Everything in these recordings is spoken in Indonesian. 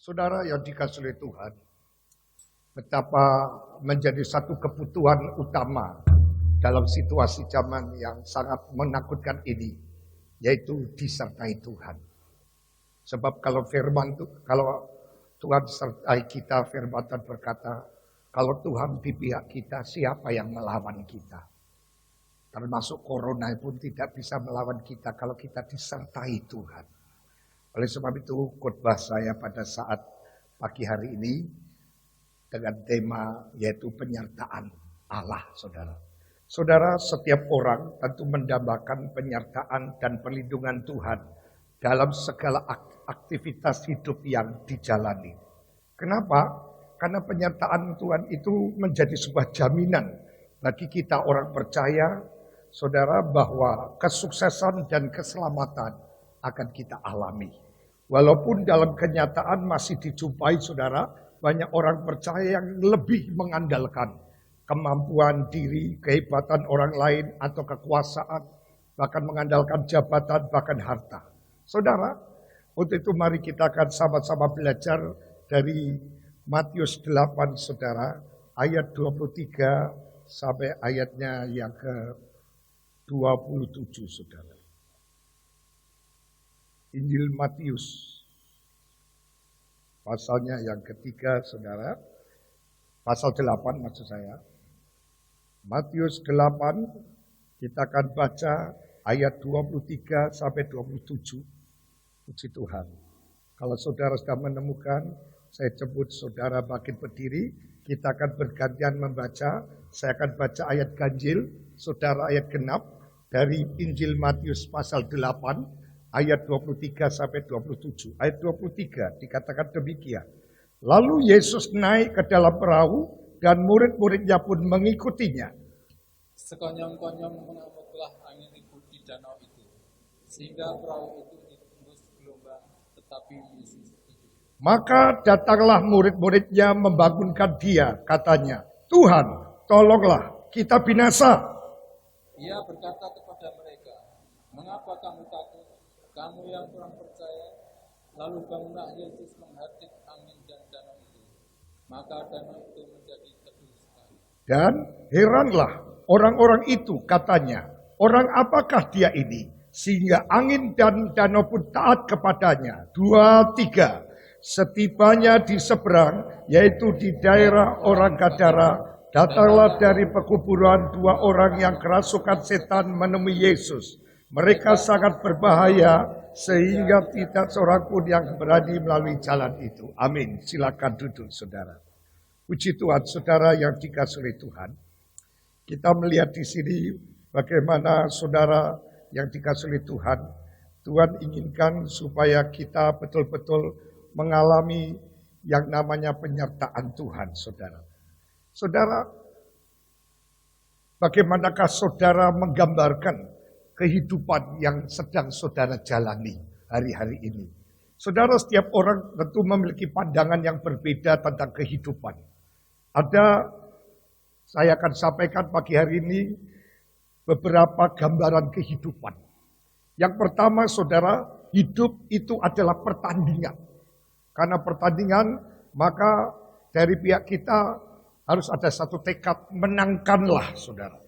Saudara yang dikasihi oleh Tuhan, betapa menjadi satu kebutuhan utama dalam situasi zaman yang sangat menakutkan ini, yaitu disertai Tuhan. Sebab kalau Tuhan sertai kita, firman Tuhan berkata, kalau Tuhan di pihak kita, siapa yang melawan kita? Termasuk corona pun tidak bisa melawan kita kalau kita disertai Tuhan. Oleh sebab itu khotbah saya pada saat pagi hari ini dengan tema yaitu penyertaan Allah, saudara. Saudara, setiap orang tentu mendambakan penyertaan dan perlindungan Tuhan dalam segala aktivitas hidup yang dijalani. Kenapa? Karena penyertaan Tuhan itu menjadi sebuah jaminan bagi kita orang percaya, saudara, bahwa kesuksesan dan keselamatan akan kita alami. Walaupun dalam kenyataan masih dijumpai, saudara, banyak orang percaya yang lebih mengandalkan kemampuan diri, kehebatan orang lain, atau kekuasaan, bahkan mengandalkan jabatan, bahkan harta. Saudara, untuk itu mari kita akan sama-sama belajar dari Matius 8, saudara, ayat 23 sampai ayatnya yang ke-27, saudara. Injil Matius, pasalnya yang ketiga, saudara. Pasal 8 maksud saya. Matius 8, kita akan baca ayat 23 sampai 27. Puji Tuhan. Kalau saudara sudah menemukan, saya sebut saudara bangkit berdiri. Kita akan bergantian membaca. Saya akan baca ayat ganjil, saudara ayat genap. Dari Injil Matius pasal 8. Ayat 23 sampai 27. Ayat 23 dikatakan demikian. Lalu Yesus naik ke dalam perahu dan murid-muridnya pun mengikutinya. Sekonyong-konyong mengamuklah angin ribut di danau itu, sehingga perahu itu ditembus gelombang, tetapi Yesus tidur. Maka datanglah murid-muridnya membangunkan dia, katanya, Tuhan, tolonglah, kita binasa. Ia berkata kepada mereka, mengapa kamu takut? Kamu yang kurang percaya. Lalu bangunlah Yesus menghardik angin dan danau itu. Maka danau itu menjadi teduh sekali. Dan heranlah orang-orang itu, katanya, orang apakah dia ini? Sehingga angin dan danau pun taat kepadanya. 2, 3. Setibanya di seberang, yaitu di daerah orang Gadara, datanglah dari pekuburan 2 orang yang kerasukan setan menemui Yesus. Mereka sangat berbahaya sehingga tidak seorang pun yang berani melalui jalan itu. Amin. Silakan duduk, saudara. Puji Tuhan, saudara yang dikasihi oleh Tuhan. Kita melihat di sini bagaimana saudara yang dikasihi oleh Tuhan. Tuhan inginkan supaya kita betul-betul mengalami yang namanya penyertaan Tuhan, saudara. Saudara, bagaimanakah saudara menggambarkan kehidupan yang sedang saudara jalani hari-hari ini? Saudara, setiap orang tentu memiliki pandangan yang berbeda tentang kehidupan. Saya akan sampaikan pagi hari ini beberapa gambaran kehidupan. Yang pertama, saudara, hidup itu adalah pertandingan. Karena pertandingan, maka dari pihak kita harus ada satu tekad, menangkanlah, saudara.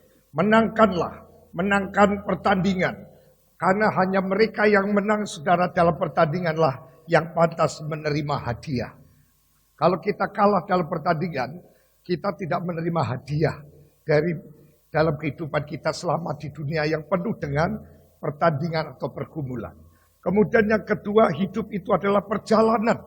Menangkan pertandingan. Karena hanya mereka yang menang, saudara, dalam pertandinganlah yang pantas menerima hadiah. Kalau kita kalah dalam pertandingan, kita tidak menerima hadiah dari dalam kehidupan kita selama di dunia yang penuh dengan pertandingan atau pergumulan. Kemudian yang kedua, hidup itu adalah perjalanan.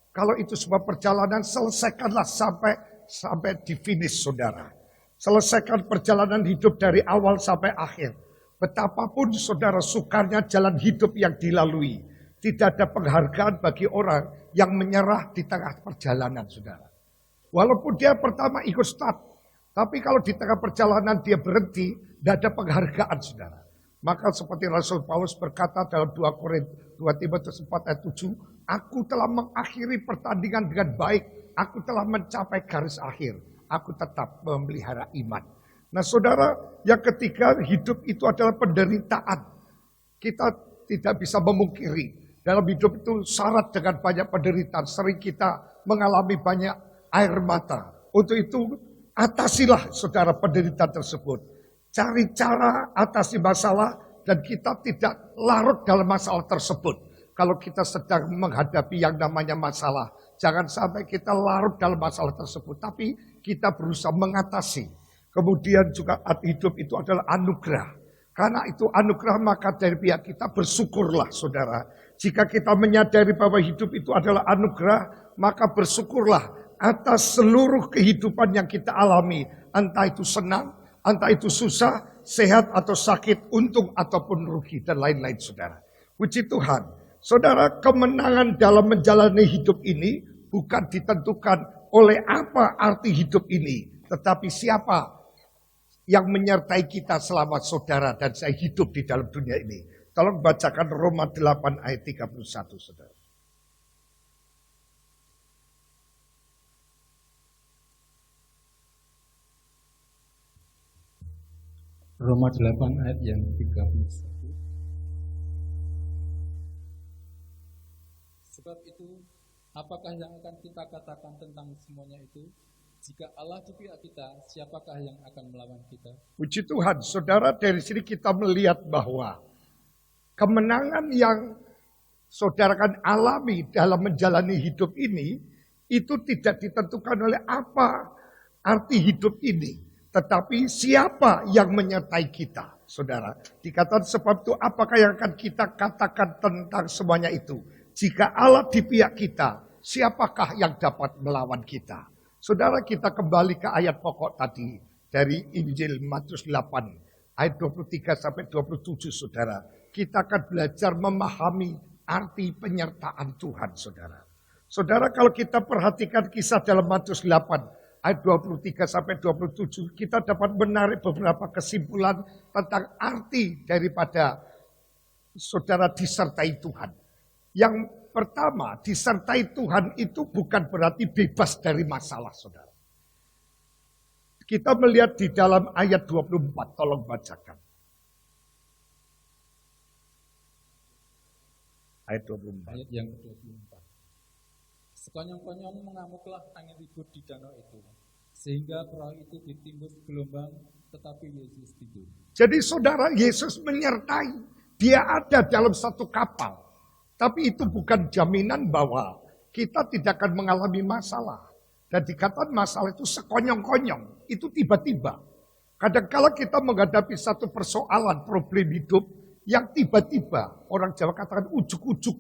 Kalau itu sebuah perjalanan, selesaikanlah sampai di finish, saudara. Selesaikan perjalanan hidup dari awal sampai akhir. Betapapun saudara sukarnya jalan hidup yang dilalui. Tidak ada penghargaan bagi orang yang menyerah di tengah perjalanan, saudara. Walaupun dia pertama ikut start. Tapi kalau di tengah perjalanan dia berhenti, tidak ada penghargaan, saudara. Maka seperti Rasul Paulus berkata dalam 2 Timotius 4 ayat 7. Aku telah mengakhiri pertandingan dengan baik. Aku telah mencapai garis akhir. Aku tetap memelihara iman. Nah, saudara, yang ketiga, hidup itu adalah penderitaan. Kita tidak bisa memungkiri Dalam hidup itu syarat dengan banyak penderitaan. Sering kita mengalami banyak air mata. Untuk itu atasilah saudara penderitaan tersebut. Cari cara atasi masalah dan kita tidak larut dalam masalah tersebut. Kalau kita sedang menghadapi yang namanya masalah, jangan sampai kita larut dalam masalah tersebut. Tapi kita berusaha mengatasi. Kemudian juga hidup itu adalah anugerah. Karena itu anugerah maka dari pihak kita bersyukurlah saudara. Jika kita menyadari bahwa hidup itu adalah anugerah, maka bersyukurlah atas seluruh kehidupan yang kita alami. Entah itu senang, entah itu susah, sehat atau sakit, untung ataupun rugi dan lain-lain saudara. Puji Tuhan. Saudara, kemenangan dalam menjalani hidup ini bukan ditentukan oleh apa arti hidup ini. Tetapi siapa yang menyertai kita selama saudara dan saya hidup di dalam dunia ini. Tolong bacakan Roma 8 ayat 31 saudara. Roma 8 ayat yang 31. Sebab itu, apakah yang akan kita katakan tentang semuanya itu? Jika Allah di pihak kita, siapakah yang akan melawan kita? Puji Tuhan, saudara, dari sini kita melihat bahwa kemenangan yang saudara kan alami dalam menjalani hidup ini, itu tidak ditentukan oleh apa arti hidup ini. Tetapi siapa yang menyertai kita, saudara. Dikatakan sebab itu apakah yang akan kita katakan tentang semuanya itu. Jika Allah di pihak kita, siapakah yang dapat melawan kita? Saudara, kita kembali ke ayat pokok tadi dari Injil Matius 8 ayat 23 sampai 27 saudara. Kita akan belajar memahami arti penyertaan Tuhan saudara. Saudara, kalau kita perhatikan kisah dalam Matius 8 ayat 23 sampai 27, kita dapat menarik beberapa kesimpulan tentang arti daripada saudara disertai Tuhan. Yang pertama, disertai Tuhan itu bukan berarti bebas dari masalah, saudara. Kita melihat di dalam ayat 24, tolong bacakan. Ayat 24. Ayat yang ke-24. Sekonyong-konyong mengamuklah angin ribut di danau itu, sehingga perahu itu ditimbus gelombang, tetapi Yesus tidur. Jadi saudara, Yesus menyertai. Dia ada dalam satu kapal. Tapi itu bukan jaminan bahwa kita tidak akan mengalami masalah. Dan dikatakan masalah itu sekonyong-konyong. Itu tiba-tiba. Kadang-kala kita menghadapi satu persoalan, problem hidup yang tiba-tiba. Orang Jawa katakan ujuk-ujuk.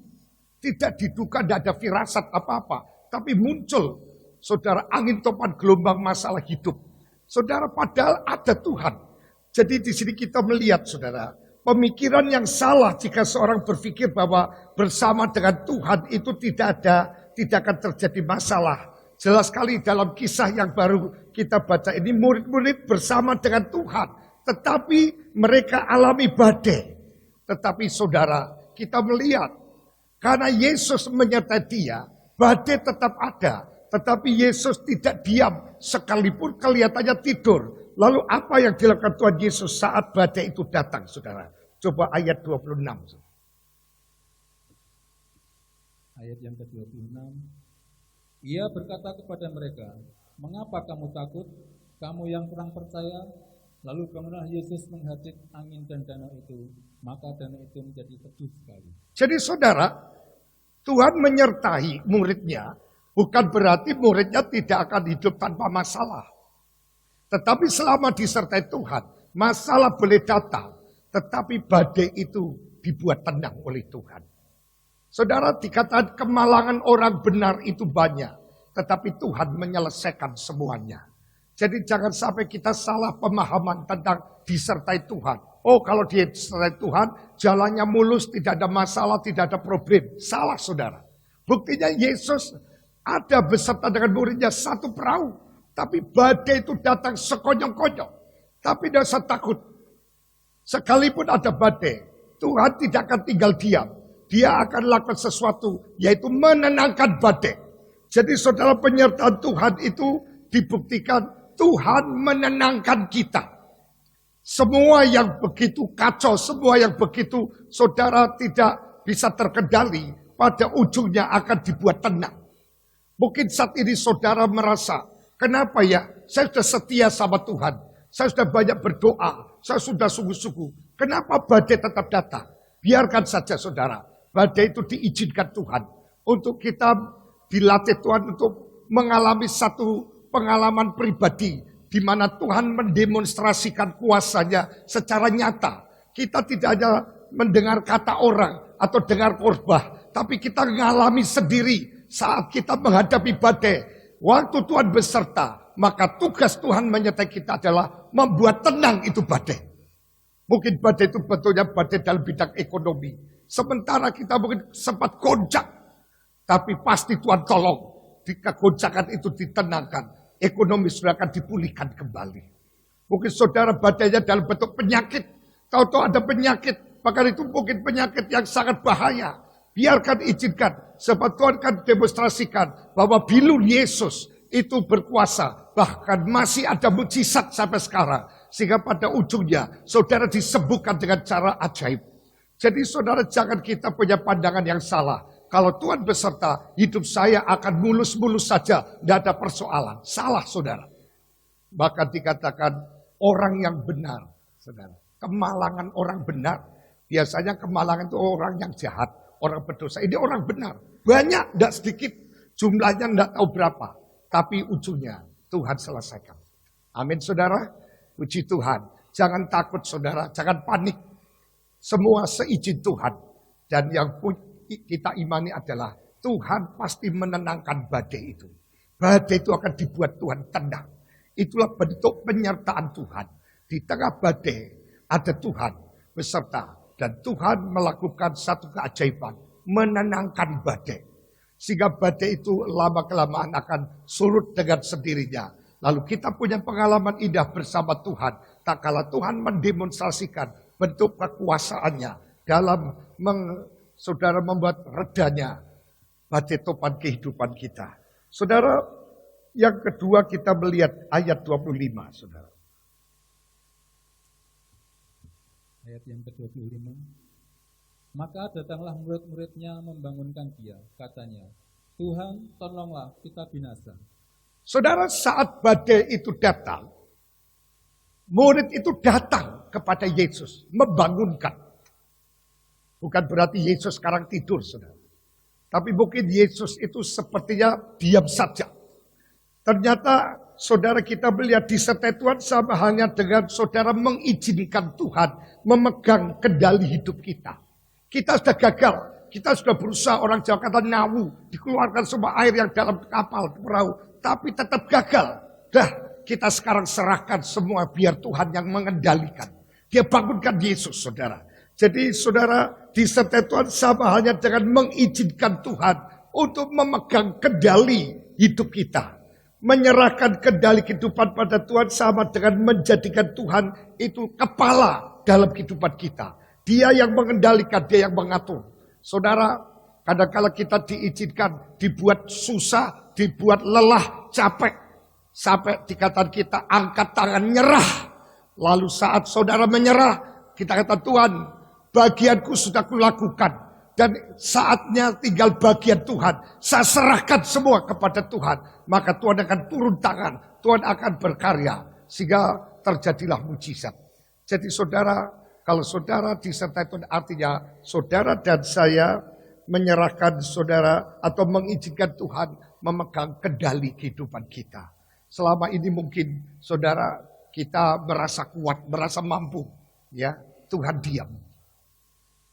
Tidak diduga, tidak ada firasat apa-apa. Tapi muncul, saudara, angin topan gelombang masalah hidup. Saudara, padahal ada Tuhan. Jadi di sini kita melihat, saudara, pemikiran yang salah jika seorang berpikir bahwa bersama dengan Tuhan itu tidak akan terjadi masalah. Jelas sekali dalam kisah yang baru kita baca ini, murid-murid bersama dengan Tuhan. Tetapi mereka alami badai. Tetapi saudara, kita melihat, karena Yesus menyertai dia, badai tetap ada. Tetapi Yesus tidak diam, sekalipun kelihatannya tidur. Lalu apa yang dilakukan Tuhan Yesus saat badai itu datang, saudara? Coba ayat 26. Ayat yang ke-26. Ia berkata kepada mereka, mengapa kamu takut, kamu yang kurang percaya? Lalu bangunlah Yesus menghadap angin dan danau itu, maka danau itu menjadi teduh sekali. Jadi saudara, Tuhan menyertai muridnya, bukan berarti muridnya tidak akan hidup tanpa masalah. Tetapi selama disertai Tuhan, masalah boleh datang. Tetapi badai itu dibuat tenang oleh Tuhan. Saudara, dikatakan kemalangan orang benar itu banyak. Tetapi Tuhan menyelesaikan semuanya. Jadi jangan sampai kita salah pemahaman tentang disertai Tuhan. Oh, kalau dia disertai Tuhan, jalannya mulus, tidak ada masalah, tidak ada problem. Salah, saudara. Buktinya Yesus ada beserta dengan muridnya satu perahu. Tapi badai itu datang sekonyong-konyong. Tapi tidak usah takut. Sekalipun ada badai, Tuhan tidak akan tinggal diam. Dia akan lakukan sesuatu, yaitu menenangkan badai. Jadi saudara, penyertaan Tuhan itu dibuktikan Tuhan menenangkan kita. Semua yang begitu kacau, semua yang begitu saudara tidak bisa terkendali, pada ujungnya akan dibuat tenang. Mungkin saat ini saudara merasa, kenapa ya saya sudah setia sama Tuhan, saya sudah banyak berdoa, saya sudah sungguh-sungguh. Kenapa badai tetap datang? Biarkan saja saudara, badai itu diizinkan Tuhan. Untuk kita dilatih Tuhan untuk mengalami satu pengalaman pribadi, di mana Tuhan mendemonstrasikan kuasanya secara nyata. Kita tidak hanya mendengar kata orang atau dengar khotbah, tapi kita mengalami sendiri saat kita menghadapi badai. Waktu Tuhan beserta, maka tugas Tuhan menyertai kita adalah membuat tenang itu badai. Mungkin badai itu betulnya badai dalam bidang ekonomi. Sementara kita mungkin sempat goncang, tapi pasti Tuhan tolong. Jika goncangan itu ditenangkan, ekonomi sudah akan dipulihkan kembali. Mungkin saudara badainya dalam bentuk penyakit. Tahu-tahu ada penyakit, bahkan itu mungkin penyakit yang sangat bahaya. Biarkan izinkan, sebab Tuhan akan demonstrasikan bahwa bilur Yesus itu berkuasa. Bahkan masih ada mujizat sampai sekarang. Sehingga pada ujungnya saudara disembuhkan dengan cara ajaib. Jadi saudara jangan kita punya pandangan yang salah. Kalau Tuhan beserta, hidup saya akan mulus-mulus saja. Tidak ada persoalan. Salah saudara. Bahkan dikatakan orang yang benar. Saudara. Kemalangan orang benar. Biasanya kemalangan itu orang yang jahat. Orang berdosa. Ini orang benar. Banyak, tidak sedikit. Jumlahnya tidak tahu berapa. Tapi ujungnya Tuhan selesaikan. Amin saudara. Puji Tuhan. Jangan takut saudara. Jangan panik. Semua seizin Tuhan. Dan yang kita imani adalah Tuhan pasti menenangkan badai itu. Badai itu akan dibuat Tuhan tenang. Itulah bentuk penyertaan Tuhan. Di tengah badai ada Tuhan beserta. Dan Tuhan melakukan satu keajaiban. Menenangkan badai. Sehingga badai itu lama-kelamaan akan surut dengan sendirinya. Lalu kita punya pengalaman indah bersama Tuhan. Tak kala Tuhan mendemonstrasikan bentuk kekuasaannya. Dalam saudara membuat redanya badai topan kehidupan kita. Saudara, yang kedua kita melihat ayat 25, saudara. Ayat yang ke-25. Maka datanglah murid-muridnya membangunkan dia, katanya, Tuhan tolonglah kita binasa. Saudara, saat badai itu datang, murid itu datang kepada Yesus, membangunkan. Bukan berarti Yesus sekarang tidur, saudara. Tapi mungkin Yesus itu sepertinya diam saja. Ternyata saudara kita melihat disertai Tuhan sama halnya dengan saudara mengizinkan Tuhan memegang kendali hidup kita. Kita sudah gagal, kita sudah berusaha, orang Jawa kata nawu, dikeluarkan semua air yang dalam kapal, perahu, tapi tetap gagal. Dah, kita sekarang serahkan semua biar Tuhan yang mengendalikan. Dia bangunkan Yesus, saudara. Jadi saudara disertai Tuhan sama halnya dengan mengizinkan Tuhan untuk memegang kendali hidup kita. Menyerahkan kendali kehidupan pada Tuhan sama dengan menjadikan Tuhan itu kepala dalam kehidupan kita. Dia yang mengendalikan, dia yang mengatur. Saudara, kadang-kala kita diizinkan, dibuat susah, dibuat lelah, capek. Sampai dikatakan kita angkat tangan nyerah. Lalu saat saudara menyerah, kita kata Tuhan, bagianku sudah kulakukan. Dan saatnya tinggal bagian Tuhan. Saya serahkan semua kepada Tuhan. Maka Tuhan akan turun tangan. Tuhan akan berkarya. Sehingga terjadilah mujizat. Jadi saudara, kalau saudara disertai Tuhan artinya saudara dan saya menyerahkan saudara atau mengizinkan Tuhan memegang kendali kehidupan kita. Selama ini mungkin saudara kita merasa kuat, merasa mampu. Ya, Tuhan diam.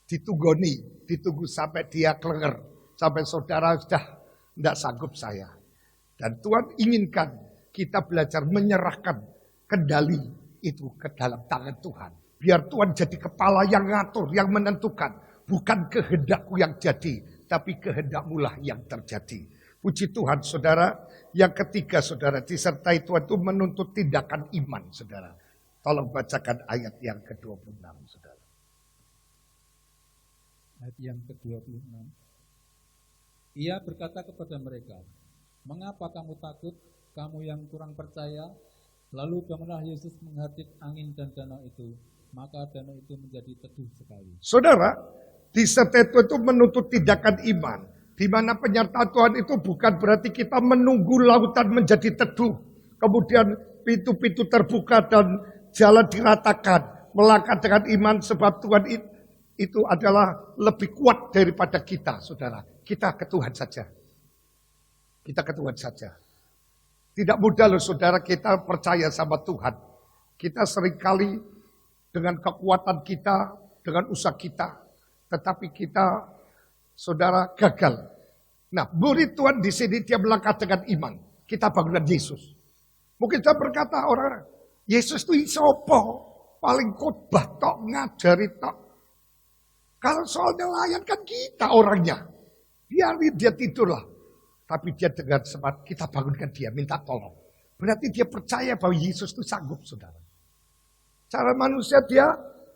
Ditunggu sampai dia kelenger. Sampai saudara sudah tidak sanggup saya. Dan Tuhan inginkan kita belajar menyerahkan kendali itu ke dalam tangan Tuhan. Biar Tuhan jadi kepala yang ngatur, yang menentukan. Bukan kehendakku yang jadi, tapi kehendakmu lah yang terjadi. Puji Tuhan saudara. Yang ketiga saudara, disertai Tuhan itu menuntut tindakan iman saudara. Tolong bacakan ayat yang ke-26 saudara. Ayat yang ke-26. Ia berkata kepada mereka, mengapa kamu takut, kamu yang kurang percaya? Lalu bangunlah Yesus menghardik angin dan danau itu. Maka danau itu menjadi teduh sekali. Saudara, Disertai itu menuntut tindakan iman. Di mana penyertaan Tuhan itu bukan berarti kita menunggu lautan menjadi teduh. Kemudian pintu-pintu terbuka dan jalan diratakan. Melangkah dengan iman sebab Tuhan itu adalah lebih kuat daripada kita, saudara. Kita ke Tuhan saja. Kita ke Tuhan saja. Tidak mudah loh saudara kita percaya sama Tuhan. Kita seringkali dengan kekuatan kita, dengan usaha kita. Tetapi kita, saudara, gagal. Nah, murid Tuhan di sini dia melangkah dengan iman. Kita bangunkan Yesus. Mungkin kita berkata orang, Yesus itu isopo, paling khotbah tok, ngajari tok. Kalau soal nelayan kan kita orangnya. Biarin dia tidurlah. Tapi dia dengan semangat, kita bangunkan dia, minta tolong. Berarti dia percaya bahwa Yesus itu sanggup, saudara. Cara manusia dia,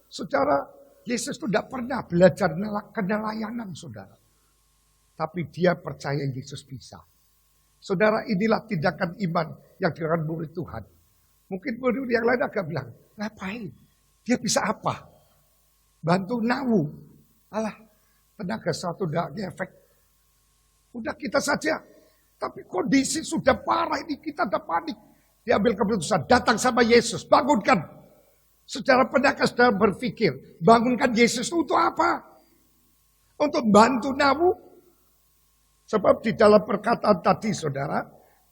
saudara, Yesus itu tidak pernah belajar kenelayanan, saudara. Tapi dia percaya Yesus bisa. Saudara, inilah tindakan iman yang dilakukan murid Tuhan. Mungkin murid yang lain agak bilang, ngapain? Dia bisa apa? Bantu nawu. Alah, tenaga satu tidak efek. Udah kita saja. Tapi kondisi sudah parah ini, kita udah panik. Diambil keputusan, datang sama Yesus, bangunkan. Secara pendapat saudara berpikir, bangunkan Yesus itu untuk apa? Untuk bantu namu. Sebab di dalam perkataan tadi saudara,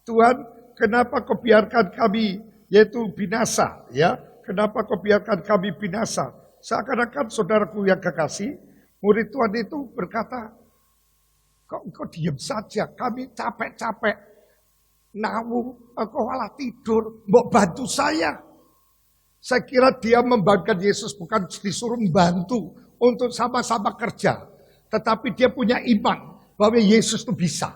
Tuhan kenapa kau biarkan kami yaitu binasa? Ya, kenapa kau biarkan kami binasa? Seakan-akan saudaraku yang kekasih, murid Tuhan itu berkata, kok engkau diam saja, kami capek-capek. Namu, engkau malah tidur, mau bantu saya. Saya kira dia membangunkan Yesus bukan disuruh membantu untuk sama-sama kerja. Tetapi dia punya iman bahwa Yesus itu bisa.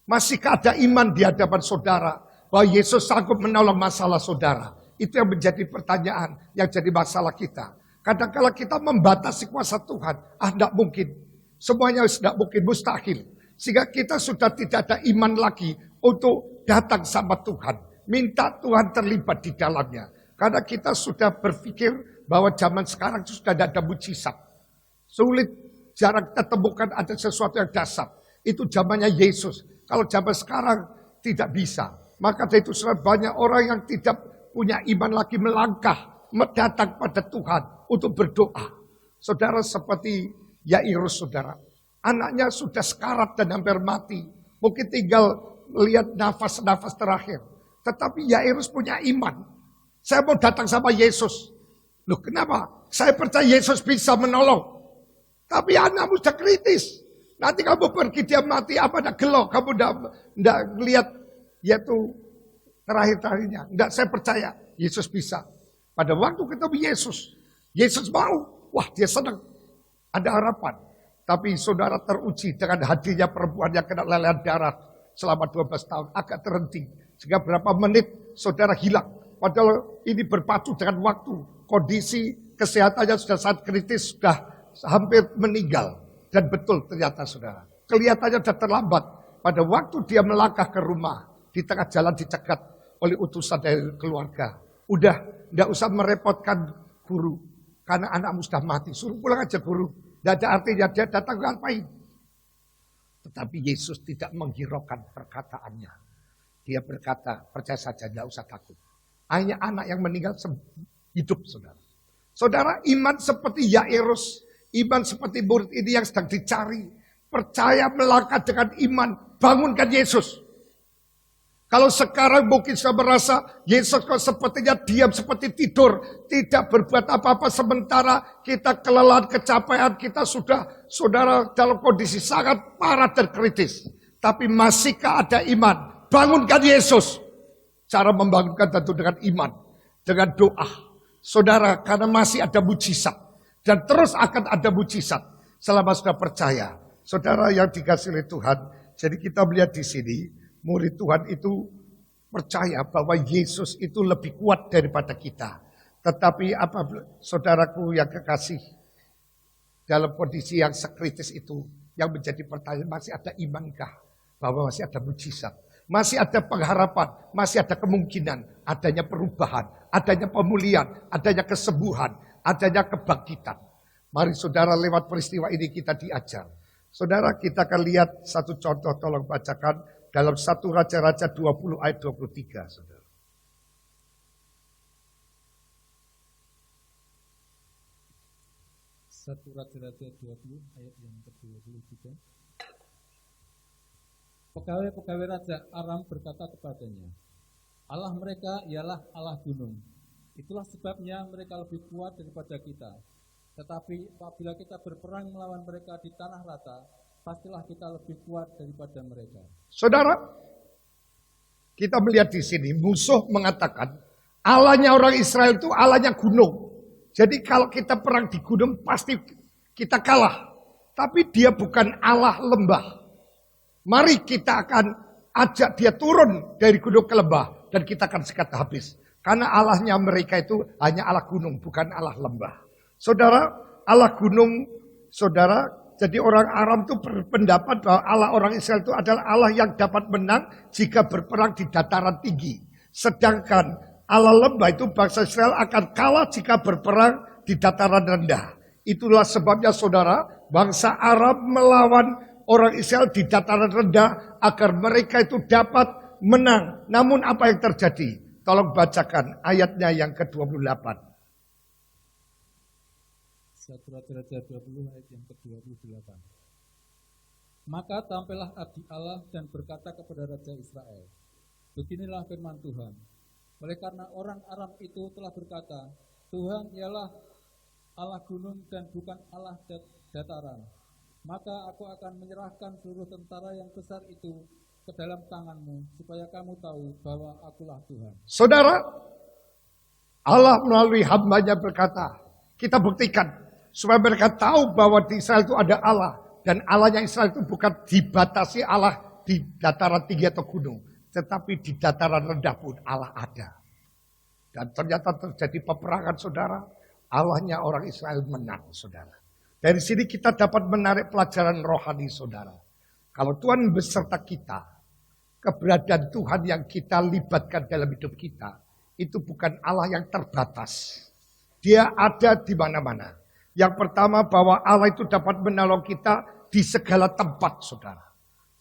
Masihkah ada iman di hadapan saudara bahwa Yesus sanggup menolong masalah saudara? Itu yang menjadi pertanyaan yang jadi masalah kita. Kadang-kala kita membatasi kuasa Tuhan. Tidak mungkin. Semuanya tidak mungkin, mustahil. Sehingga kita sudah tidak ada iman lagi untuk datang sama Tuhan. Minta Tuhan terlibat di dalamnya. Karena kita sudah berpikir bahwa zaman sekarang sudah tidak ada mujizat. Sulit, jarang kita temukan ada sesuatu yang dasar. Itu zamannya Yesus. Kalau zaman sekarang tidak bisa. Maka dari itu banyak orang yang tidak punya iman lagi melangkah. Datang pada Tuhan untuk berdoa. Saudara seperti Yairus saudara. Anaknya sudah sekarat dan hampir mati. Mungkin tinggal melihat nafas-nafas terakhir. Tetapi Yairus punya iman. Saya mau datang sama Yesus. Loh kenapa? Saya percaya Yesus bisa menolong. Tapi anakmu sudah kritis. Nanti kamu pergi dia mati apa ada gelo. Kamu tidak lihat yaitu terakhir-terakhirnya. Tidak, saya percaya Yesus bisa. Pada waktu ketemu Yesus. Yesus mau. Wah dia senang. Ada harapan. Tapi saudara teruji dengan hadirnya perempuan yang kena lelehan darah selama 12 tahun. Agak terhenti. Sehingga berapa menit saudara hilang. Padahal ini berpacu dengan waktu. Kondisi kesehatannya sudah sangat kritis, sudah hampir meninggal. Dan betul ternyata saudara. Kelihatannya sudah terlambat. Pada waktu dia melangkah ke rumah, di tengah jalan dicegat oleh utusan dari keluarga. Udah, tidak usah merepotkan guru. Karena anakmu sudah mati. Suruh pulang aja guru. Tidak ada artinya dia datang ngapain. Tetapi Yesus tidak menghiraukan perkataannya. Dia berkata, percaya saja, tidak usah takut. Hanya anak yang meninggal hidup, saudara. Saudara, iman seperti Yairus, iman seperti murid ini yang sedang dicari. Percaya melangkah dengan iman, bangunkan Yesus. Kalau sekarang mungkin saya merasa Yesus kok sepertinya diam seperti tidur. Tidak berbuat apa-apa sementara kita kelelahan, kecapean. Kita sudah, saudara, dalam kondisi sangat parah dan kritis. Tapi masihkah ada iman? Bangunkan Yesus. Cara membangunkan tentu dengan iman, dengan doa. Saudara, karena masih ada mujizat. Dan terus akan ada mujizat selama sudah percaya. Saudara yang dikasihi oleh Tuhan, jadi kita melihat di sini, murid Tuhan itu percaya bahwa Yesus itu lebih kuat daripada kita. Tetapi apa saudaraku yang kekasih, dalam kondisi yang sekritis itu, yang menjadi pertanyaan, masih ada imankah bahwa masih ada mujizat? Masih ada pengharapan, masih ada kemungkinan adanya perubahan, adanya pemulihan, adanya kesembuhan, adanya kebangkitan. Mari saudara lewat peristiwa ini kita diajar. Saudara kita akan lihat satu contoh, tolong bacakan dalam 1 Raja-Raja 20 ayat 23. Saudara. Satu Raja-Raja 20 ayat yang ke-23. Pegawai-pegawai Raja Aram berkata kepadanya, Allah mereka ialah Allah gunung. Itulah sebabnya mereka lebih kuat daripada kita. Tetapi apabila kita berperang melawan mereka di tanah rata, pastilah kita lebih kuat daripada mereka. Saudara, kita melihat di sini musuh mengatakan Allahnya orang Israel itu Allahnya gunung. Jadi kalau kita perang di gunung pasti kita kalah. Tapi dia bukan Allah lembah. Mari kita akan ajak dia turun dari gunung ke lembah dan kita akan sekat habis. Karena Allahnya mereka itu hanya Allah gunung, bukan Allah lembah. Saudara, Allah gunung, saudara, jadi orang Aram itu berpendapat bahwa Allah orang Israel itu adalah Allah yang dapat menang jika berperang di dataran tinggi. Sedangkan Allah lembah itu bangsa Israel akan kalah jika berperang di dataran rendah. Itulah sebabnya saudara, bangsa Arab melawan orang Israel di dataran rendah agar mereka itu dapat menang. Namun apa yang terjadi? Tolong bacakan ayatnya yang ke-28. 1 Raja-Raja 20 ayat yang ke-28. Maka tampillah abdi Allah dan berkata kepada Raja Israel, beginilah firman Tuhan. Oleh karena orang Aram itu telah berkata, Tuhan ialah Allah gunung dan bukan Allah dataran. Maka aku akan menyerahkan seluruh tentara yang besar itu ke dalam tanganmu, supaya kamu tahu bahwa akulah Tuhan. Saudara, Allah melalui hamba-Nya berkata, kita buktikan supaya mereka tahu bahwa di Israel itu ada Allah. Dan Allahnya Israel itu bukan dibatasi Allah di dataran tinggi atau gunung. Tetapi di dataran rendah pun Allah ada. Dan ternyata terjadi peperangan saudara. Allahnya orang Israel menang saudara. Dari sini kita dapat menarik pelajaran rohani saudara. Kalau Tuhan beserta kita, keberadaan Tuhan yang kita libatkan dalam hidup kita, itu bukan Allah yang terbatas. Dia ada di mana-mana. Yang pertama bahwa Allah itu dapat menolong kita di segala tempat saudara.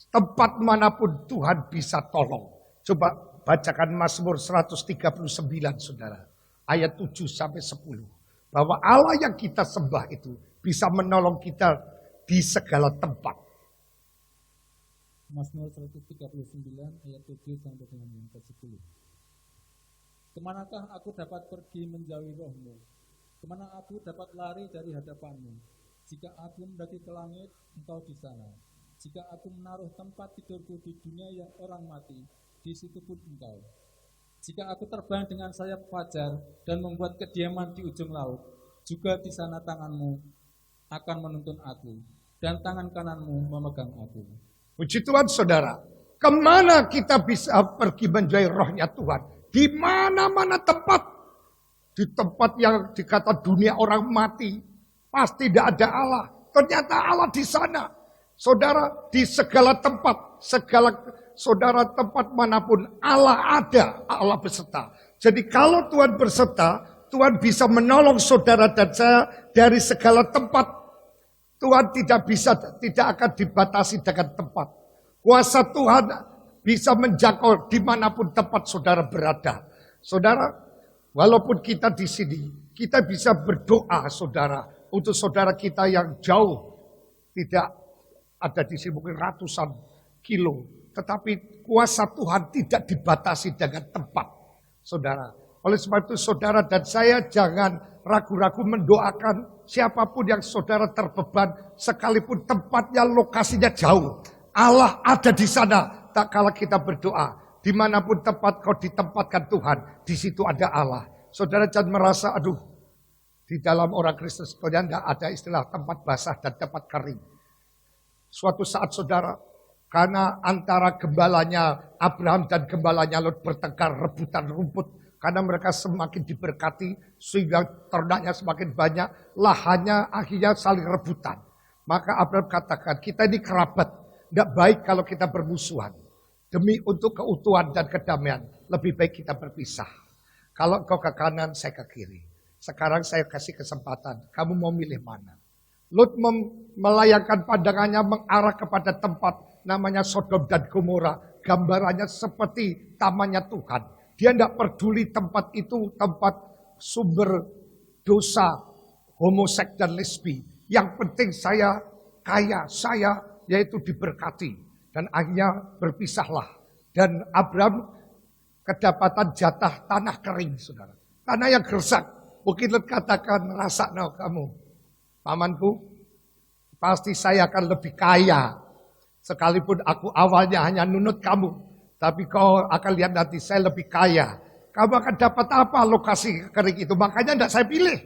Tempat manapun Tuhan bisa tolong. Coba bacakan Mazmur 139 saudara. Ayat 7 sampai 10. Bahwa Allah yang kita sembah itu bisa menolong kita di segala tempat. Mazmur 139 ayat 7 sampai dengan yang ke-10. Kemanakah aku dapat pergi menjauhi rohmu? Kemana aku dapat lari dari hadapanmu? Jika aku mendaki ke langit, engkau di sana. Jika aku menaruh tempat tidurku di dunia yang orang mati, di situ pun engkau. Jika aku terbang dengan sayap fajar dan membuat kediaman di ujung laut, juga di sana tanganmu akan menuntun aku, dan tangan kananmu memegang aku. Puji Tuhan saudara, kemana kita bisa pergi menjauhi rohnya Tuhan? Di mana-mana tempat. Di tempat yang dikata dunia orang mati, pasti tidak ada Allah. Ternyata Allah di sana. Saudara, di segala tempat, saudara tempat manapun Allah ada, Allah beserta. Jadi kalau Tuhan berserta, Tuhan bisa menolong saudara dan saya dari segala tempat. Tuhan tidak akan dibatasi dengan tempat. Kuasa Tuhan bisa menjangkau dimanapun tempat saudara berada. Saudara, walaupun kita di sini, kita bisa berdoa saudara untuk saudara kita yang jauh, tidak ada di sini mungkin ratusan kilo, tetapi kuasa Tuhan tidak dibatasi dengan tempat, saudara. Oleh sebab itu saudara dan saya jangan ragu-ragu mendoakan siapapun yang saudara terbeban, sekalipun tempatnya, lokasinya jauh. Allah ada di sana, tak kala kita berdoa. Dimanapun tempat kau ditempatkan Tuhan, di situ ada Allah. Saudara jangan merasa, aduh, di dalam orang Kristen sekalian tidak ada istilah tempat basah dan tempat kering. Suatu saat saudara, karena antara gembalanya Abraham dan gembalanya Lot bertengkar rebutan rumput, karena mereka semakin diberkati, sehingga ternaknya semakin banyak, lahannya akhirnya saling rebutan. Maka Abraham katakan, kita ini kerabat, tidak baik kalau kita bermusuhan. Demi untuk keutuhan dan kedamaian, lebih baik kita berpisah. Kalau engkau ke kanan, saya ke kiri. Sekarang saya kasih kesempatan, kamu mau milih mana? Lut melayangkan pandangannya mengarah kepada tempat namanya Sodom dan Gomora. Gambarannya seperti tamannya Tuhan. Dia tidak peduli tempat itu tempat sumber dosa, homoseks dan lesbi. Yang penting saya kaya, saya yaitu diberkati. Dan akhirnya berpisahlah. Dan Abraham kedapatan jatah tanah kering, saudara. Tanah yang gersak. Mungkin Lut katakan, rasa kamu. Pamanku, pasti saya akan lebih kaya. Sekalipun aku awalnya hanya nunut kamu. Tapi kau akan lihat nanti saya lebih kaya. Kamu akan dapat apa lokasi kering itu. Makanya tidak saya pilih.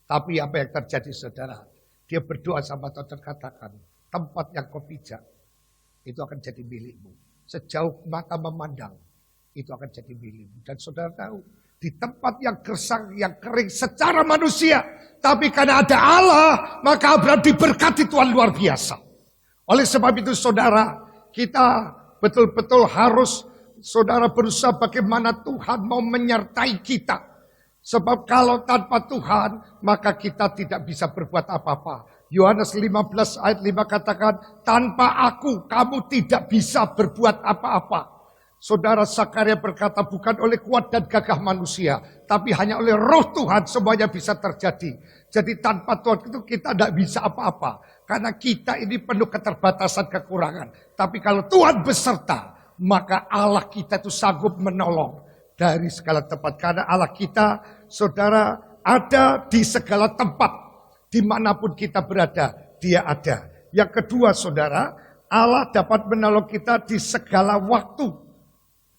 Tapi apa yang terjadi saudara? Dia berdoa sama Tuhan katakan. Tempat yang kau pijak. Itu akan jadi milikmu. Sejauh mata memandang. Itu akan jadi milikmu. Dan saudara tahu. Di tempat yang gersang, yang kering secara manusia. Tapi karena ada Allah, maka Abraham diberkati Tuhan luar biasa. Oleh sebab itu saudara, kita betul-betul harus saudara berusaha bagaimana Tuhan mau menyertai kita. Sebab kalau tanpa Tuhan, maka kita tidak bisa berbuat apa-apa. Yohanes 15 ayat 5 katakan, tanpa aku kamu tidak bisa berbuat apa-apa. Saudara Zakaria berkata bukan oleh kuat dan gagah manusia. Tapi hanya oleh roh Tuhan semuanya bisa terjadi. Jadi tanpa Tuhan itu kita tidak bisa apa-apa. Karena kita ini penuh keterbatasan kekurangan. Tapi kalau Tuhan beserta, maka Allah kita itu sanggup menolong dari segala tempat. Karena Allah kita, saudara, ada di segala tempat. Dimanapun kita berada, Dia ada. Yang kedua saudara, Allah dapat menolong kita di segala waktu.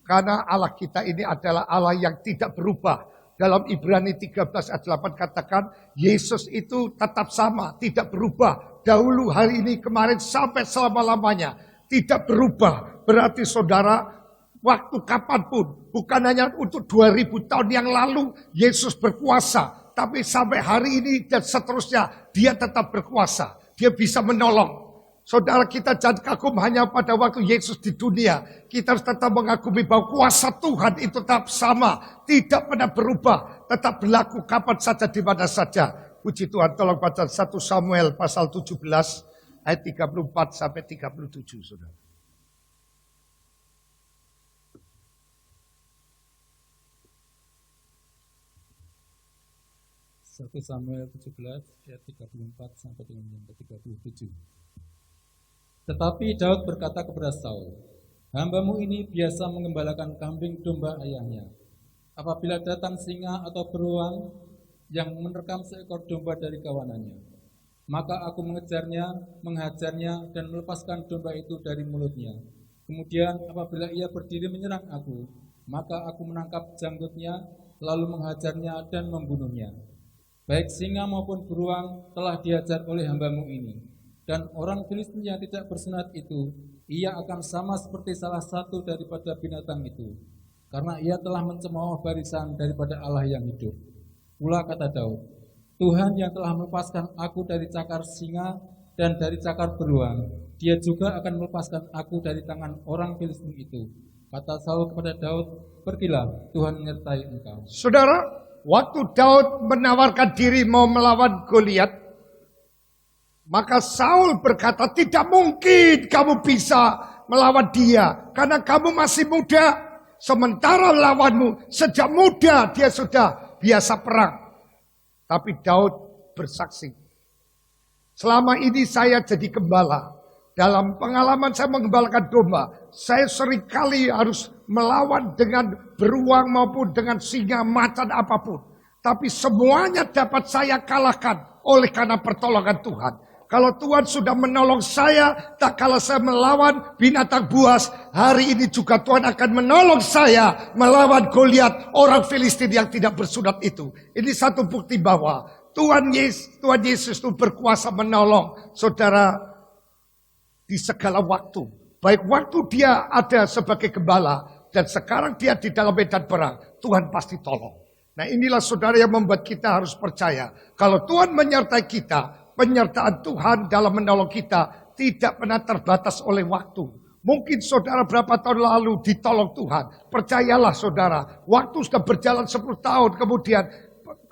Karena Allah kita ini adalah Allah yang tidak berubah. Dalam Ibrani 13 ayat 8 katakan, Yesus itu tetap sama, tidak berubah. Dahulu, hari ini, kemarin, sampai selama-lamanya. Tidak berubah. Berarti saudara, waktu kapanpun, bukan hanya untuk 2000 tahun yang lalu, Yesus berkuasa. Tapi sampai hari ini dan seterusnya, Dia tetap berkuasa. Dia bisa menolong. Saudara kita jangan kagum hanya pada waktu Yesus di dunia. Kita harus tetap mengagumi bahwa kuasa Tuhan itu tetap sama. Tidak pernah berubah. Tetap berlaku kapan saja di mana saja. Puji Tuhan, tolong baca 1 Samuel pasal 17 ayat 34 sampai 37 saudara. 1 Samuel 17 ayat 34 sampai dengan 37. Tetapi Daud berkata kepada Saul, "Hambamu ini biasa mengembalakan kambing domba ayahnya. Apabila datang singa atau beruang yang menerkam seekor domba dari kawanannya, maka aku mengejarnya, menghajarnya, dan melepaskan domba itu dari mulutnya. Kemudian apabila ia berdiri menyerang aku, maka aku menangkap janggutnya, lalu menghajarnya dan membunuhnya. Baik singa maupun beruang telah dihajar oleh hambamu ini. Dan orang Filistin yang tidak bersunat itu, ia akan sama seperti salah satu daripada binatang itu, karena ia telah mencemooh barisan daripada Allah yang hidup." Pula kata Daud, "Tuhan yang telah melepaskan aku dari cakar singa dan dari cakar beruang, Dia juga akan melepaskan aku dari tangan orang Filistin itu." Kata Saul kepada Daud, "Pergilah, Tuhan menyertai engkau." Saudara, waktu Daud menawarkan diri mau melawan Goliat, maka Saul berkata, "Tidak mungkin kamu bisa melawan dia, karena kamu masih muda. Sementara lawanmu sejak muda dia sudah biasa perang." Tapi Daud bersaksi, "Selama ini saya jadi gembala. Dalam pengalaman saya menggembalakan domba, saya seringkali harus melawan dengan beruang maupun dengan singa, macan apapun. Tapi semuanya dapat saya kalahkan oleh karena pertolongan Tuhan. Kalau Tuhan sudah menolong saya, tak kala saya melawan binatang buas, hari ini juga Tuhan akan menolong saya melawan Goliat, orang Filistin yang tidak bersunat itu." Ini satu bukti bahwa Tuhan Yesus itu berkuasa menolong saudara di segala waktu. Baik waktu dia ada sebagai gembala, dan sekarang dia di dalam medan perang, Tuhan pasti tolong. Nah, inilah saudara yang membuat kita harus percaya. Kalau Tuhan menyertai kita, penyertaan Tuhan dalam menolong kita tidak pernah terbatas oleh waktu. Mungkin saudara berapa tahun lalu ditolong Tuhan. Percayalah saudara, waktu sudah berjalan 10 tahun kemudian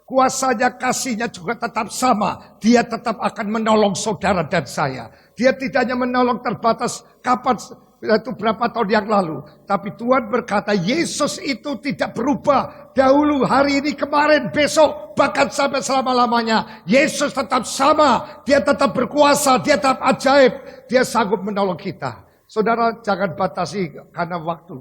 kuasanya, kasihnya juga tetap sama. Dia tetap akan menolong saudara dan saya. Dia tidak hanya menolong terbatas kapan, itu berapa tahun yang lalu. Tapi Tuhan berkata, Yesus itu tidak berubah. Dahulu, hari ini, kemarin, besok, bahkan sampai selama-lamanya. Yesus tetap sama. Dia tetap berkuasa, dia tetap ajaib. Dia sanggup menolong kita. Saudara, jangan batasi karena waktu.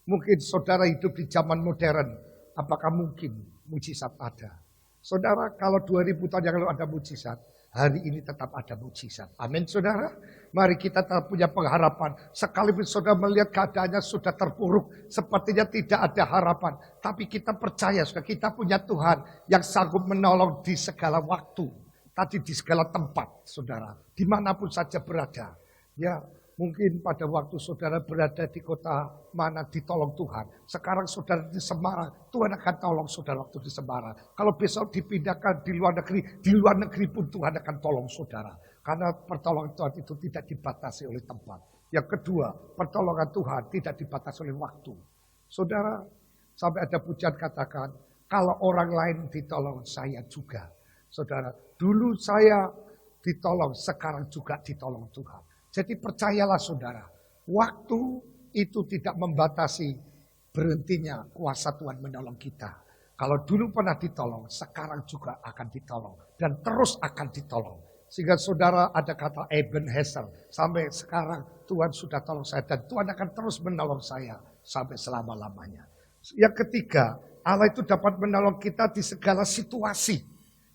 Mungkin saudara hidup di zaman modern. Apakah mungkin mujizat ada? Saudara, kalau 2000 tahun yang lalu ada mujizat, hari ini tetap ada mujizat. Amin, saudara. Mari kita tetap punya pengharapan. Sekalipun saudara melihat keadaannya sudah terpuruk, sepertinya tidak ada harapan. Tapi kita percaya, saudara, kita punya Tuhan yang sanggup menolong di segala waktu. Tadi di segala tempat, saudara. Dimanapun saja berada. Ya, mungkin pada waktu saudara berada di kota mana ditolong Tuhan. Sekarang saudara di Semarang, Tuhan akan tolong saudara waktu di Semarang. Kalau besok dipindahkan di luar negeri pun Tuhan akan tolong saudara. Karena pertolongan Tuhan itu tidak dibatasi oleh tempat. Yang kedua, pertolongan Tuhan tidak dibatasi oleh waktu. Saudara, sampai ada pujian katakan, kalau orang lain ditolong, saya juga. Saudara, dulu saya ditolong, sekarang juga ditolong Tuhan. Jadi percayalah saudara, waktu itu tidak membatasi berhentinya kuasa Tuhan menolong kita. Kalau dulu pernah ditolong, sekarang juga akan ditolong. Dan terus akan ditolong. Sehingga saudara ada kata Ebenezer, sampai sekarang Tuhan sudah tolong saya. Dan Tuhan akan terus menolong saya sampai selama-lamanya. Yang ketiga, Allah itu dapat menolong kita di segala situasi.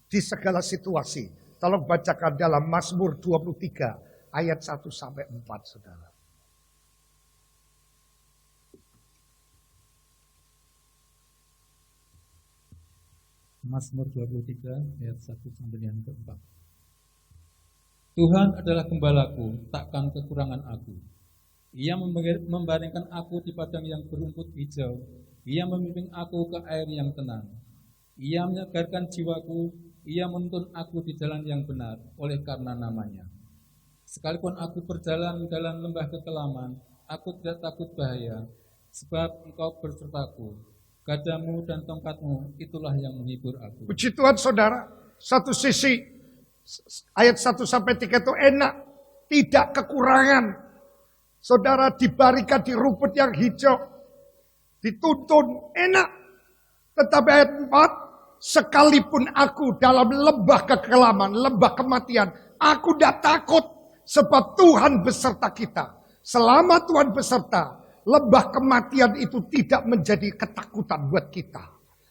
Di segala situasi. Tolong bacakan dalam Mazmur 23. Ayat 1 sampai 4, saudara. Mazmur 23 ayat 1 sampai yang ke-4. Tuhan adalah gembalaku, takkan kekurangan aku. Ia membaringkan aku di padang yang berumput hijau. Ia memimpin aku ke air yang tenang. Ia menyegarkan jiwaku, ia menuntun aku di jalan yang benar oleh karena namanya. Sekalipun aku berjalan dalam lembah kekelaman, aku tidak takut bahaya, sebab Engkau bersertaku. Gadamu dan tongkatmu, itulah yang menghibur aku. Puji Tuhan saudara, satu sisi ayat 1 sampai 3 itu enak, tidak kekurangan. Saudara dibarikan di rumput yang hijau, dituntun, enak. Tetapi ayat 4, sekalipun aku dalam lembah kekelaman, lembah kematian, aku tidak takut. Sebab Tuhan beserta kita. Selama Tuhan beserta, lembah kematian itu tidak menjadi ketakutan buat kita.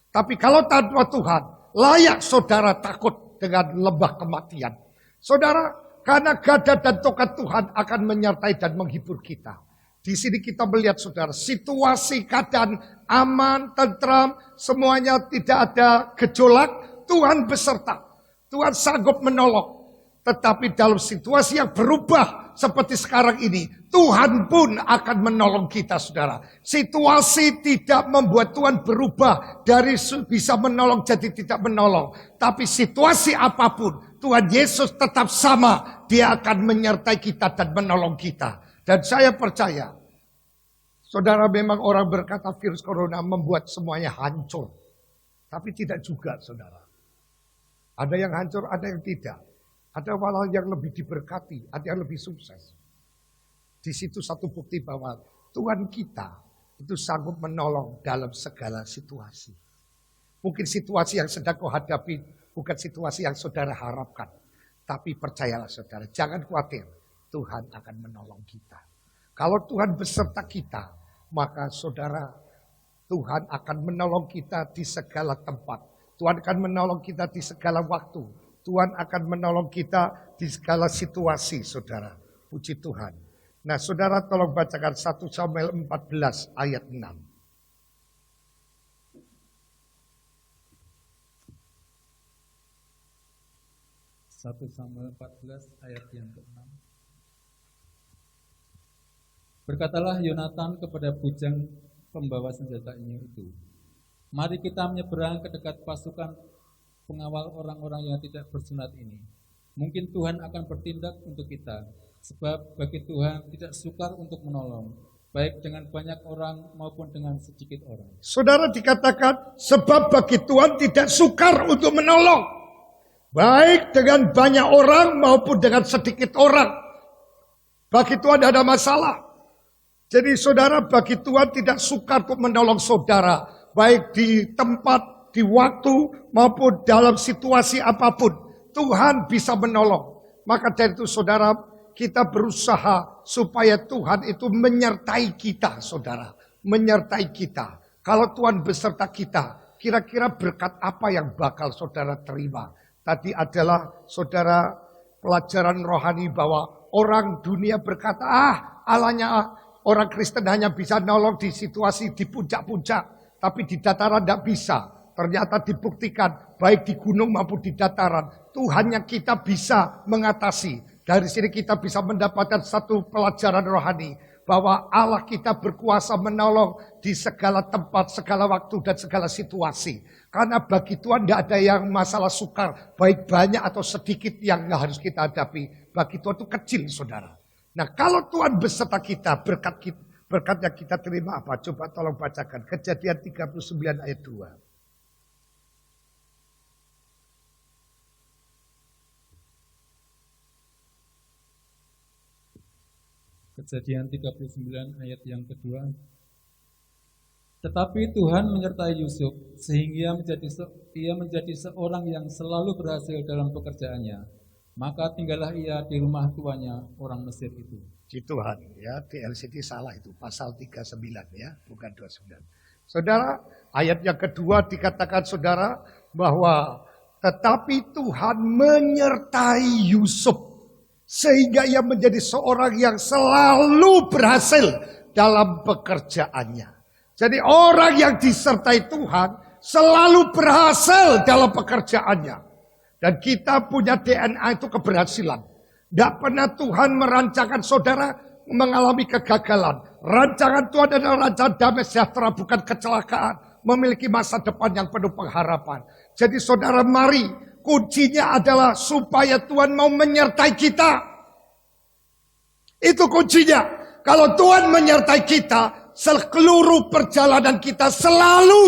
Tapi kalau tanpa Tuhan, layak saudara takut dengan lembah kematian. Saudara, karena gada dan tongkat Tuhan akan menyertai dan menghibur kita. Di sini kita melihat saudara, situasi keadaan aman, tentram, semuanya tidak ada gejolak. Tuhan beserta. Tuhan sanggup menolong. Tetapi dalam situasi yang berubah seperti sekarang ini, Tuhan pun akan menolong kita, saudara. Situasi tidak membuat Tuhan berubah dari bisa menolong jadi tidak menolong. Tapi situasi apapun, Tuhan Yesus tetap sama. Dia akan menyertai kita dan menolong kita. Dan saya percaya, saudara, memang orang berkata virus corona membuat semuanya hancur. Tapi tidak juga, saudara. Ada yang hancur, ada yang tidak. Ada malah yang lebih diberkati, ada yang lebih sukses. Di situ satu bukti bahwa Tuhan kita itu sanggup menolong dalam segala situasi. Mungkin situasi yang sedang kau hadapi bukan situasi yang saudara harapkan. Tapi percayalah saudara, jangan khawatir. Tuhan akan menolong kita. Kalau Tuhan beserta kita, maka saudara, Tuhan akan menolong kita di segala tempat. Tuhan akan menolong kita di segala waktu. Tuhan akan menolong kita di segala situasi, saudara. Puji Tuhan. Nah, saudara tolong bacakan 1 Samuel 14 ayat 6. 1 Samuel 14 ayat yang ke-6. Berkatalah Yonatan kepada bujang pembawa senjata ini itu, mari kita menyeberang ke dekat pasukan pengawal orang-orang yang tidak bersunat ini. Mungkin Tuhan akan bertindak untuk kita, sebab bagi Tuhan tidak sukar untuk menolong. baik dengan banyak orang maupun dengan sedikit orang. Saudara, dikatakan sebab bagi Tuhan tidak sukar untuk menolong. Baik dengan banyak orang maupun dengan sedikit orang. Bagi Tuhan tidak ada masalah. Jadi saudara, bagi Tuhan tidak sukar untuk menolong saudara. Baik di tempat, di waktu maupun dalam situasi apapun. Tuhan bisa menolong. Maka dari itu saudara, kita berusaha supaya Tuhan itu menyertai kita, saudara. Menyertai kita. Kalau Tuhan beserta kita, kira-kira berkat apa yang bakal saudara terima? Tadi adalah saudara pelajaran rohani bahwa orang dunia berkata, Allahnya orang Kristen hanya bisa nolong di situasi di puncak-puncak. Tapi di dataran tidak bisa. Ternyata dibuktikan baik di gunung maupun di dataran. Tuhannya kita bisa mengatasi. Dari sini kita bisa mendapatkan satu pelajaran rohani. Bahwa Allah kita berkuasa menolong di segala tempat, segala waktu dan segala situasi. Karena bagi Tuhan tidak ada yang masalah sukar. Baik banyak atau sedikit yang harus kita hadapi. Bagi Tuhan itu kecil saudara. Nah kalau Tuhan beserta kita, berkat yang kita terima apa? Coba tolong bacakan. Kejadian 39 ayat 2. Kejadian 39 ayat yang kedua. Tetapi Tuhan menyertai Yusuf sehingga ia menjadi seorang yang selalu berhasil dalam pekerjaannya. Maka tinggallah ia di rumah tuannya orang Mesir itu. Di Tuhan ya, di LCD salah itu pasal 39 ya, bukan 29. Saudara, ayat yang kedua dikatakan saudara bahwa tetapi Tuhan menyertai Yusuf sehingga ia menjadi seorang yang selalu berhasil dalam pekerjaannya. Jadi orang yang disertai Tuhan selalu berhasil dalam pekerjaannya. Dan kita punya DNA itu keberhasilan. Tidak pernah Tuhan merancangkan saudara mengalami kegagalan. Rancangan Tuhan adalah rancangan damai sejahtera, bukan kecelakaan. Memiliki masa depan yang penuh pengharapan. Jadi saudara, mari kuncinya adalah supaya Tuhan mau menyertai kita. Itu kuncinya. Kalau Tuhan menyertai kita, seluruh perjalanan kita selalu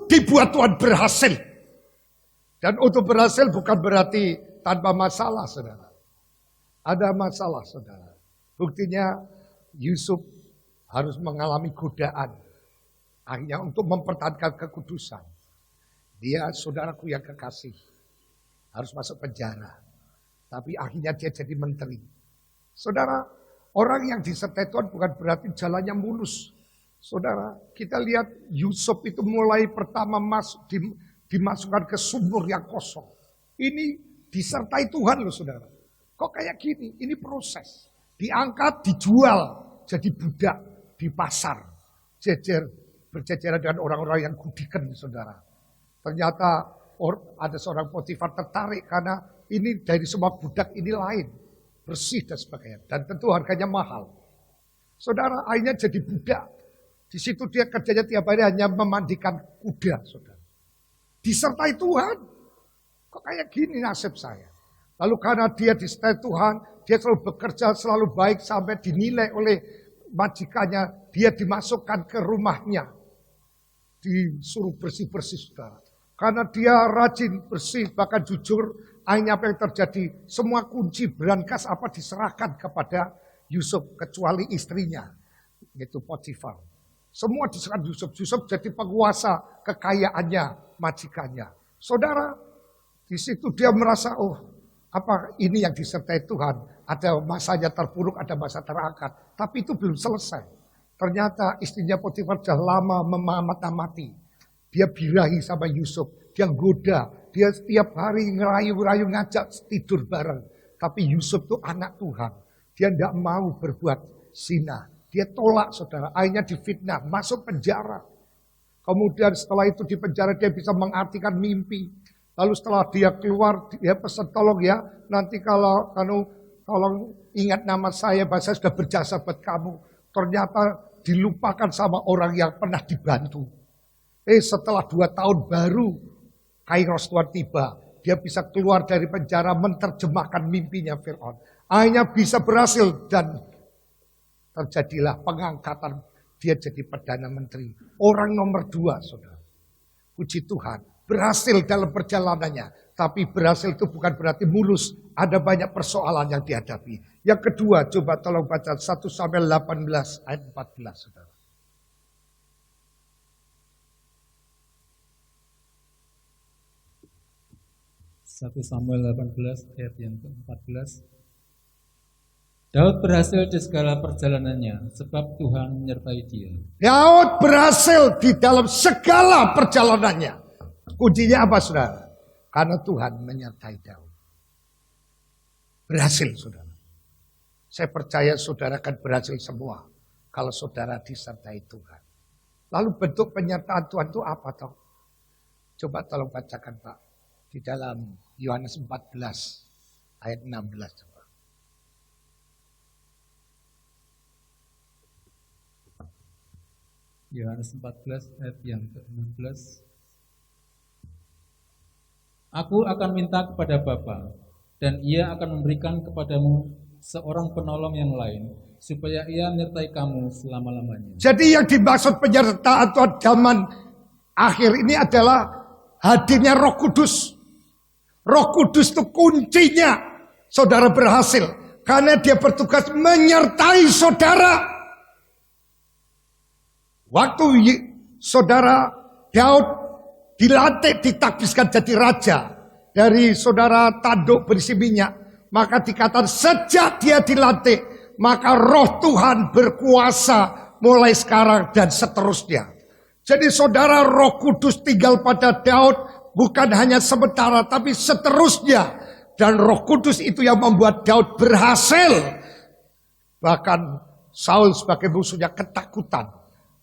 dibuat Tuhan berhasil. Dan untuk berhasil bukan berarti tanpa masalah, saudara. Ada masalah, saudara. Buktinya Yusuf harus mengalami godaan. Akhirnya untuk mempertahankan kekudusan. Dia saudaraku yang kekasih. Harus masuk penjara. Tapi akhirnya dia jadi menteri. Saudara, orang yang disertai Tuhan bukan berarti jalannya mulus. Saudara, kita lihat Yusuf itu mulai pertama dimasukkan ke sumur yang kosong. Ini disertai Tuhan loh saudara. Kok kayak gini? Ini proses. Diangkat, dijual, jadi budak di pasar. Berjejeran dengan orang-orang yang gudikan saudara. Ternyata ada seorang Potifar tertarik karena ini dari semua budak ini lain. Bersih dan sebagainya. Dan tentu harganya mahal. Saudara, akhirnya jadi budak. Di situ dia kerjanya tiap hari hanya memandikan kuda, saudara. Disertai Tuhan. Kok kayak gini nasib saya? Lalu karena dia disertai Tuhan, dia selalu bekerja selalu baik sampai dinilai oleh majikannya. Dia dimasukkan ke rumahnya. Disuruh bersih-bersih, saudara. Karena dia rajin, bersih, bahkan jujur. Akhirnya apa yang terjadi? Semua kunci berangkas apa diserahkan kepada Yusuf. Kecuali istrinya. Yaitu Potifar. Semua diserahkan Yusuf. Yusuf jadi penguasa kekayaannya, majikannya. Saudara, di situ dia merasa, apa ini yang disertai Tuhan. Ada masanya terpuruk, ada masa terangkat. Tapi itu belum selesai. Ternyata istrinya Potifar sudah lama memamati. Dia birahi sama Yusuf. Dia goda. Dia setiap hari ngerayu-rayu ngajak tidur bareng. Tapi Yusuf itu anak Tuhan. Dia tidak mau berbuat zina. Dia tolak saudara. Akhirnya difitnah. Masuk penjara. Kemudian setelah itu di penjara dia bisa mengartikan mimpi. Lalu setelah dia keluar, dia pesan tolong ya. Nanti kalau tolong ingat nama saya. Saya sudah berjasa buat kamu. Ternyata dilupakan sama orang yang pernah dibantu. Setelah 2 tahun baru Kairos Tuhan tiba. Dia bisa keluar dari penjara menerjemahkan mimpinya Fir'aun. Akhirnya bisa berhasil dan terjadilah pengangkatan dia jadi Perdana Menteri. Orang nomor 2, saudara. Puji Tuhan, berhasil dalam perjalanannya. Tapi berhasil itu bukan berarti mulus. Ada banyak persoalan yang dihadapi. Yang kedua, coba tolong baca 1 Samuel 18 ayat 14, saudara. 1 Samuel 18 ayat yang ke-14. Daud berhasil di segala perjalanannya, sebab Tuhan menyertai dia. Daud berhasil di dalam segala perjalanannya. Kuncinya apa, saudara? Karena Tuhan menyertai Daud. Berhasil, saudara. Saya percaya saudara akan berhasil semua kalau saudara disertai Tuhan. Lalu bentuk penyertaan Tuhan itu apa toh? Coba tolong bacakan Pak. Di dalam Yohanes 14 ayat 16. Coba. Yohanes 14 ayat yang ke-16. Aku akan minta kepada Bapa, dan ia akan memberikan kepadamu seorang penolong yang lain, supaya ia menyertai kamu selama-lamanya. Jadi yang dimaksud penyertaan Tuhan zaman akhir ini adalah hadirnya Roh Kudus. Roh Kudus itu kuncinya saudara berhasil. Karena dia bertugas menyertai saudara. Waktu saudara Daud dilantik, ditakbiskan jadi raja dari saudara tanduk berisi minyak, maka dikatakan sejak dia dilantik, maka roh Tuhan berkuasa mulai sekarang dan seterusnya. Jadi saudara, Roh Kudus tinggal pada Daud bukan hanya sementara tapi seterusnya. Dan Roh Kudus itu yang membuat Daud berhasil. Bahkan Saul sebagai musuhnya ketakutan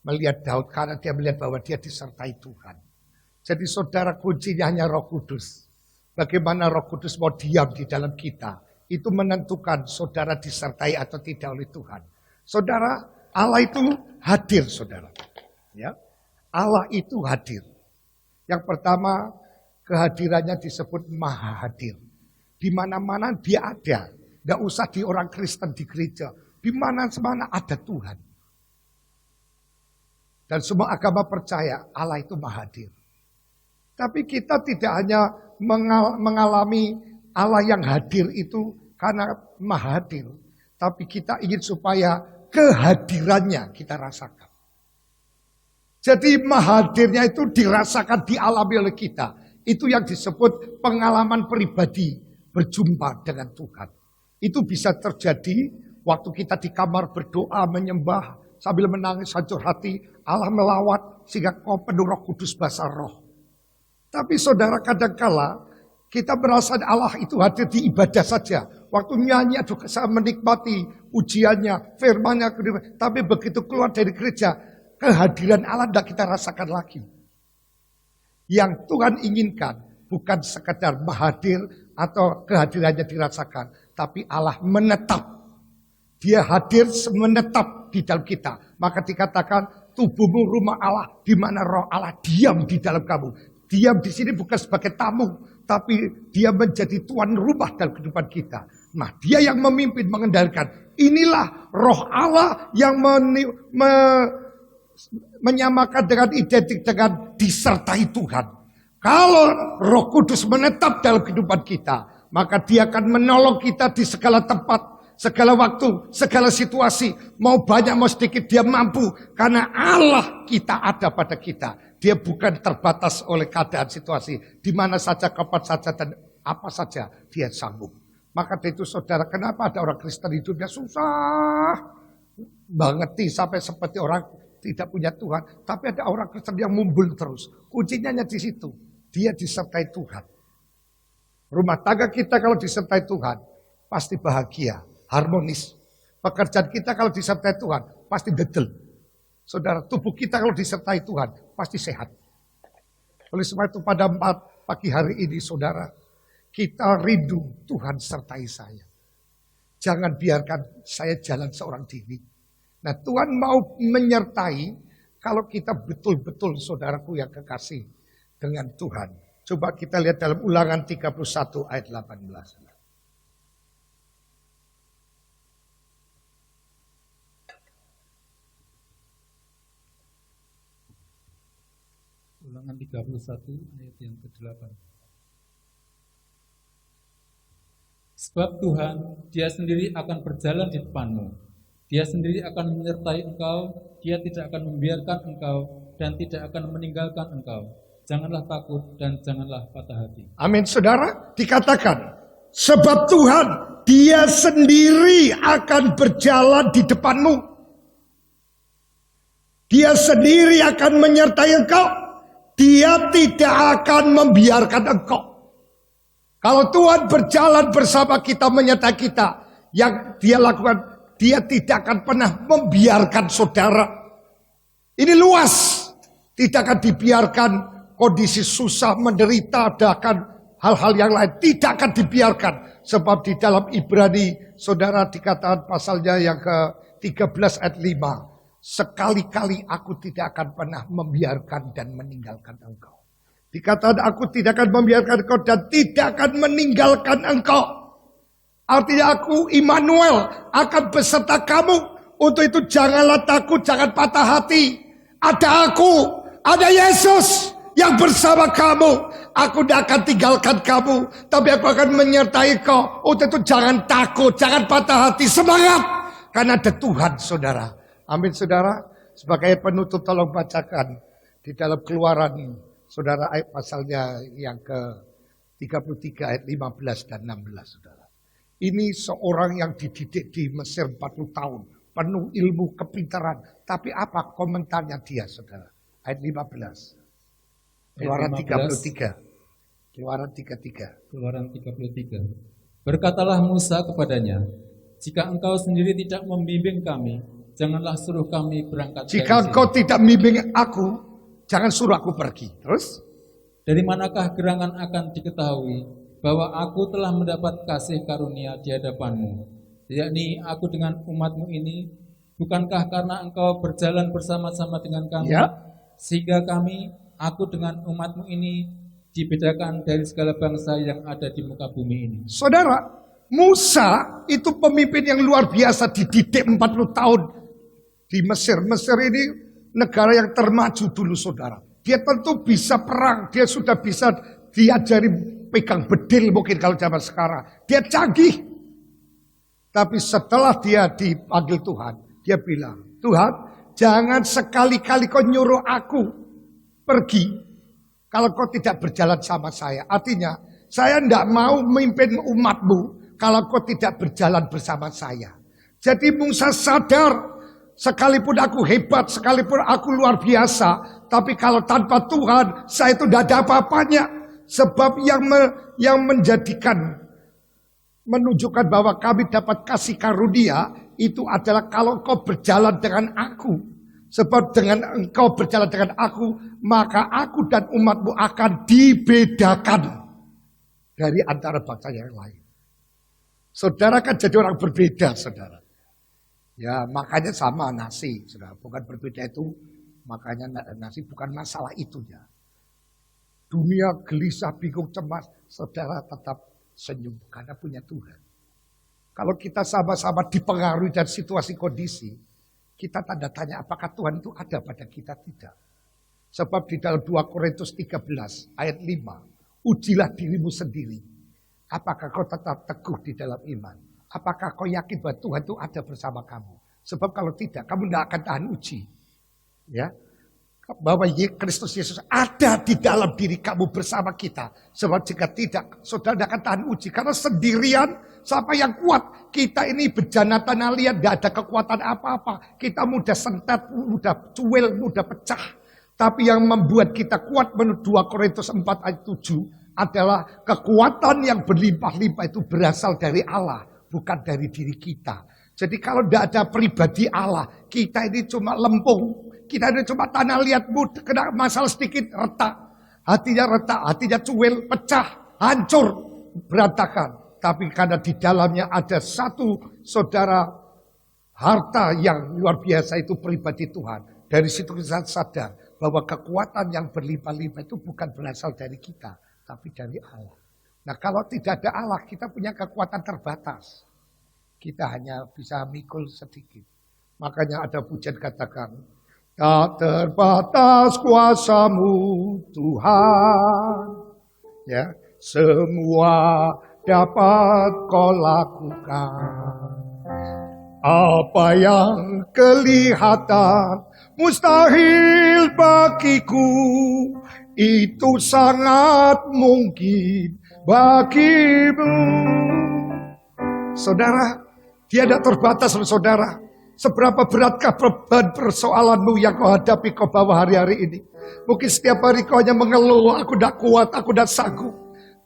melihat Daud karena dia melihat bahwa dia disertai Tuhan. Jadi saudara, kuncinya hanya Roh Kudus. Bagaimana Roh Kudus mau diam di dalam kita, itu menentukan saudara disertai atau tidak oleh Tuhan. Saudara, Allah itu hadir, saudara. Ya, Allah itu hadir. Yang pertama, kehadirannya disebut Maha Hadir. Di mana-mana dia ada. Tidak usah di orang Kristen di gereja. Di mana-mana ada Tuhan. Dan semua agama percaya Allah itu Maha Hadir. Tapi kita tidak hanya mengalami Allah yang hadir itu karena Maha Hadir. Tapi kita ingin supaya kehadirannya kita rasakan. Jadi Maha Hadirnya itu dirasakan, dialami oleh kita. Itu yang disebut pengalaman pribadi berjumpa dengan Tuhan. Itu bisa terjadi waktu kita di kamar berdoa, menyembah, sambil menangis hancur hati, Allah melawat sehingga kau penuh Roh Kudus basah roh. Tapi saudara, kadangkala kita merasa Allah itu hadir di ibadah saja. Waktu nyanyi, aduh saya menikmati ujiannya, firman-Nya. Tapi begitu keluar dari gereja, kehadiran Allah tidak kita rasakan lagi. Yang Tuhan inginkan bukan sekedar hadir atau kehadirannya dirasakan, tapi Allah menetap. Dia hadir menetap di dalam kita. Maka dikatakan tubuhmu rumah Allah, di mana roh Allah diam di dalam kamu. Diam di sini bukan sebagai tamu, tapi dia menjadi tuan rumah dalam kehidupan kita. Nah, dia yang memimpin, mengendalikan. Inilah roh Allah yang menyamakan dengan identik dengan disertai Tuhan. Kalau Roh Kudus menetap dalam kehidupan kita, maka dia akan menolong kita di segala tempat, segala waktu, segala situasi. Mau banyak mau sedikit dia mampu. Karena Allah kita ada pada kita. Dia bukan terbatas oleh keadaan situasi. Di mana saja, kapan saja, dan apa saja dia sanggup. Maka itu saudara, kenapa ada orang Kristen hidupnya susah mengerti sampai seperti orang tidak punya Tuhan. Tapi ada orang Kristen yang mumbul terus. Kuncinya hanya di situ. Dia disertai Tuhan. Rumah tangga kita kalau disertai Tuhan, pasti bahagia, harmonis. Pekerjaan kita kalau disertai Tuhan, pasti dedel. Saudara, tubuh kita kalau disertai Tuhan, pasti sehat. Oleh sebab itu pada pagi hari ini, saudara, kita rindu Tuhan sertai saya. Jangan biarkan saya jalan seorang diri. Nah, Tuhan mau menyertai kalau kita betul-betul, saudaraku yang kekasih, dengan Tuhan. Coba kita lihat dalam Ulangan 31 ayat 18. Ulangan 31 ayat yang ke-8. Sebab Tuhan, Dia sendiri akan berjalan di depanmu. Dia sendiri akan menyertai engkau, Dia tidak akan membiarkan engkau dan tidak akan meninggalkan engkau. Janganlah takut dan janganlah patah hati. Amin, saudara. Dikatakan, sebab Tuhan, Dia sendiri akan berjalan di depanmu. Dia sendiri akan menyertai engkau. Dia tidak akan membiarkan engkau. Kalau Tuhan berjalan bersama kita, menyertai kita, yang Dia lakukan, Dia tidak akan pernah membiarkan saudara. Ini luas. Tidak akan dibiarkan kondisi susah, menderita, akan hal-hal yang lain. Tidak akan dibiarkan. Sebab di dalam Ibrani, saudara, dikatakan pasalnya yang ke-13 ayat 5. Sekali-kali aku tidak akan pernah membiarkan dan meninggalkan engkau. Dikatakan aku tidak akan membiarkan engkau dan tidak akan meninggalkan engkau. Artinya aku Immanuel akan beserta kamu. Untuk itu janganlah takut, jangan patah hati. Ada aku, ada Yesus yang bersama kamu. Aku tidak akan tinggalkan kamu, tapi aku akan menyertai kau. Untuk itu jangan takut, jangan patah hati, semangat. Karena ada Tuhan, saudara. Amin, saudara. Sebagai penutup tolong bacakan di dalam Keluaran, saudara, ayat pasalnya yang ke-33 ayat 15 dan 16, saudara. Ini seorang yang dididik di Mesir 40 tahun. Penuh ilmu, kepintaran. Tapi apa komentarnya dia, saudara? Ayat 15. Keluaran 33. Keluaran 33. Keluaran 33. Berkatalah Musa kepadanya, jika engkau sendiri tidak membimbing kami, janganlah suruh kami berangkat dari Jika sini. engkau tidak membimbing aku, jangan suruh aku pergi. Terus? Dari manakah gerangan akan diketahui bahwa aku telah mendapat kasih karunia di hadapanmu, yakni aku dengan umatmu ini? Bukankah karena engkau berjalan bersama-sama dengan kami, Ya. sehingga kami, aku dengan umatmu ini, dibedakan dari segala bangsa yang ada di muka bumi ini? Saudara, Musa itu pemimpin yang luar biasa, dididik 40 tahun di Mesir. Mesir ini negara yang termaju dulu, saudara. Dia tentu bisa perang, dia sudah bisa diajari pegang bedil mungkin kalau zaman sekarang. Dia canggih. Tapi setelah dia dipanggil Tuhan, dia bilang, Tuhan, jangan sekali-kali kau nyuruh aku pergi kalau kau tidak berjalan sama saya. Artinya, saya tidak mau memimpin umatmu kalau kau tidak berjalan bersama saya. Jadi Musa sadar, sekalipun aku hebat, sekalipun aku luar biasa, tapi kalau tanpa Tuhan, saya itu tidak ada apa-apanya. Sebab yang menunjukkan bahwa kami dapat kasih karunia, itu adalah kalau kau berjalan dengan aku. Sebab dengan engkau berjalan dengan aku, maka aku dan umatmu akan dibedakan dari antara bangsa yang lain. Saudara kan jadi orang berbeda, saudara. Ya, makanya sama nasi, saudara. Bukan berbeda itu, makanya nasi bukan masalah itu ya. Dunia gelisah, bingung, cemas, saudara tetap senyum karena punya Tuhan. Kalau kita sama-sama dipengaruhi dari situasi kondisi, kita tanda tanya apakah Tuhan itu ada pada kita, tidak. Sebab di dalam 2 Korintus 13 ayat 5, ujilah dirimu sendiri. Apakah kau tetap teguh di dalam iman? Apakah kau yakin bahwa Tuhan itu ada bersama kamu? Sebab kalau tidak, kamu tidak akan tahan uji. Ya, bahwa Kristus Yesus ada di dalam diri kamu bersama kita. Sebab jika tidak, saudara tidak akan tahan uji. Karena sendirian, siapa yang kuat? Kita ini bejana tanah liat, tidak ada kekuatan apa-apa. Kita mudah sentet, mudah cuil, mudah pecah. Tapi yang membuat kita kuat menurut 2 Korintus 4 ayat 7 adalah kekuatan yang berlimpah-limpah itu berasal dari Allah, bukan dari diri kita. Jadi kalau tidak ada pribadi Allah, kita ini cuma lempung. Kita ini cuma tanah liat, kena masalah sedikit, retak. Hatinya retak, hatinya cuil, pecah, hancur, berantakan. Tapi karena di dalamnya ada satu saudara harta yang luar biasa, itu pribadi Tuhan. Dari situ kita sadar bahwa kekuatan yang berlimpah-limpah itu bukan berasal dari kita, tapi dari Allah. Nah, kalau tidak ada Allah, kita punya kekuatan terbatas. Kita hanya bisa mikul sedikit. Makanya ada pujian katakan, Tak terbatas kuasa-Mu Tuhan. Ya, semua dapat Kau lakukan. Apa yang kelihatan mustahil bagiku, itu sangat mungkin bagimu. Saudara, tiada terbatas saudara. Seberapa beratkah beban persoalanmu yang kau hadapi, kau bawa hari-hari ini. Mungkin setiap hari kau hanya mengeluh, aku tidak kuat, aku tidak sanggup.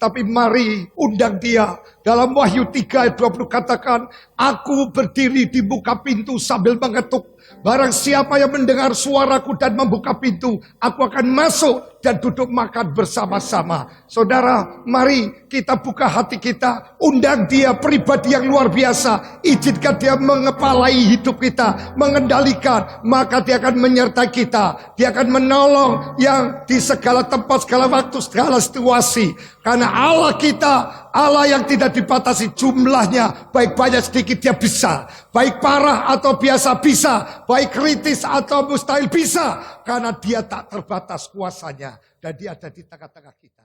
Tapi mari undang dia. Dalam Wahyu 3 ayat 20 katakan, aku berdiri di muka pintu sambil mengetuk. Barang siapa yang mendengar suaraku dan membuka pintu, aku akan masuk dan duduk makan bersama-sama. Saudara, mari kita buka hati kita. Undang dia, pribadi yang luar biasa. Izinkan dia mengepalai hidup kita, mengendalikan. Maka dia akan menyertai kita. Dia akan menolong yang di segala tempat, segala waktu, segala situasi. Karena Allah kita, Allah yang tidak dibatasi jumlahnya, baik banyak sedikit dia bisa. Baik parah atau biasa bisa. Baik kritis atau mustahil bisa. Karena dia tak terbatas kuasanya. Dan dia ada di tengah-tengah kita.